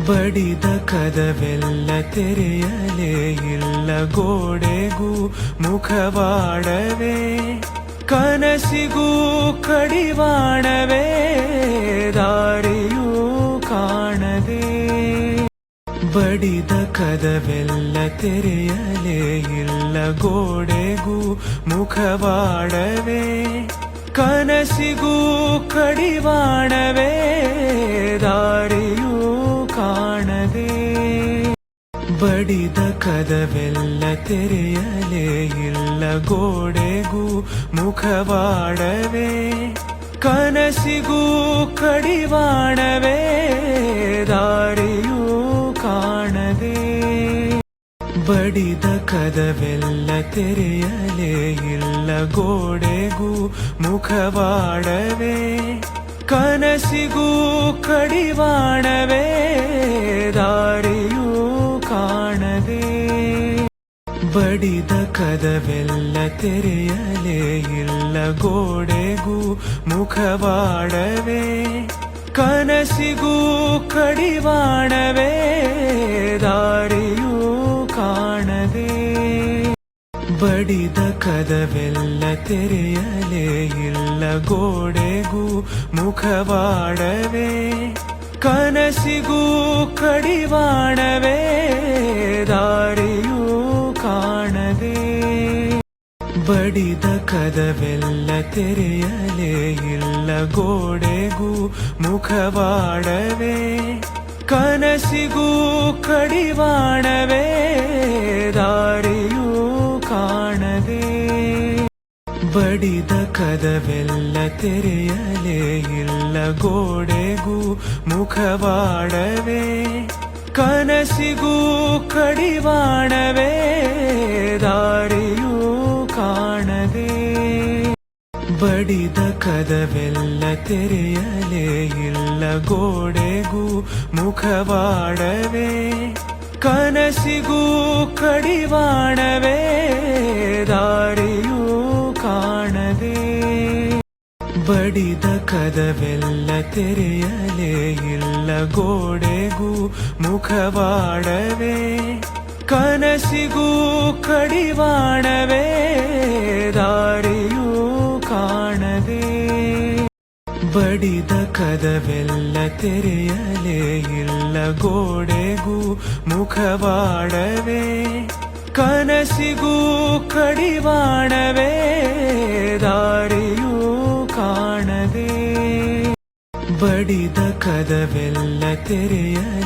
ಬಡಿದ ಕದವೆಲ್ಲ ತೆರೆಯಲೇ ಇಲ್ಲ, ಗೋಡೆಗೂ ಮುಖವಾಡವೇ, ಕನಸಿಗೂ ಕಡಿವಾಣವೇ, ದಾರಿಯೂ ಕಾಣದೆ. ಬಡಿದ ಕದವೆಲ್ಲ ತೆರೆಯಲೇ ಇಲ್ಲ, ಗೋಡೆಗೂ ಮುಖವಾಡವೇ, ಕನಸಿಗೂ ಕಡಿವಾಣವೇ, ದಾರಿಯೂ ಕಾಣದೆ. ಬಡಿದ ಕದವೆಲ್ಲ ತೆರೆಯಲೇ ಇಲ್ಲ, ಗೋಡೆಗೂ ಮುಖವಾಡವೇ, ಕನಸಿಗೂ ಕಡಿವಾಣವೇ, ದಾರಿಯೂ ಕಾಣದೆ. ಬಡಿದ ಕದವೆಲ್ಲ ತೆರೆಯಲೇ ಇಲ್ಲ, ಗೋಡೆಗೂ ಮುಖವಾಡವೇ, ಕನಸಿಗೂ ಕಡಿವಾಣವೇ, ದಾರಿಯೂ ಕಾಣದೆ. ಬಡಿದ ಕದವೆಲ್ಲ ತೆರೆಯಲೇ ಇಲ್ಲ, ಗೋಡೆಗೂ ಮುಖವಾಡವೇ, ಕನಸಿಗೂ ಕಡಿವಾಣವೇ, ದಾರಿಯೂ ಕಾಣದೆ. ಬಡಿದ ಕದವೆಲ್ಲ ತೆರೆಯಲೇ ಇಲ್ಲ, ಗೋಡೆಗೂ ಮುಖವಾಡವೇ, ಕನಸಿಗೂ ಕಡಿವಾಣವೇ, ದಾರಿಯೂ ಕಾಣದೆ. ಬಡಿದ ಕದವೆಲ್ಲ ತೆರೆಯಲೇ ಇಲ್ಲ, ಗೋಡೆಗೂ ಮುಖವಾಡವೇ, ಕನಸಿಗೂ ಕಡಿವಾಣವೇ, ದಾರಿಯೂ ಕಾಣದೆ. ಬಡಿದ ಕದವೆಲ್ಲ ತೆರೆಯಲೇ ಇಲ್ಲ, ಗೋಡೆಗೂ ಮುಖವಾಡವೇ, ಕನಸಿಗೂ ಕಡಿವಾಣವೇ, ದಾರಿಯೂ ಕಾಣದೆ. ಬಡಿದ ಕದವೆಲ್ಲ ತೆರೆಯಲೇ ಇಲ್ಲ, ಗೋಡೆಗೂ ಮುಖವಾಡವೇ, ಕನಸಿಗೂ ಕಡಿವಾಣವೇ, ದಾರಿಯೂ ಕಾಣದೆ. ಬಡಿದ ಕದವೆಲ್ಲ ತೆರೆಯಲೇ ಇಲ್ಲ, ಗೋಡೆಗೂ ಮುಖವಾಡವೇ, ಕನಸಿಗೂ ಕಡಿವಾಣವೇ, ದಾರಿಯೂ ಕಾಣದೆ. ಬಡಿದ ಕದವೆಲ್ಲ ತೆರೆಯಲೇ ಇಲ್ಲ, ಗೋಡೆಗೂ ಮುಖವಾಡವೇ, ಕನಸಿಗೂ ಕಡಿವಾಣವೇ, ದಾರಿಯೂ ಕಾಣದೆ. ಬಡಿದ ಕದವೆಲ್ಲ ತೆರೆಯಲೇ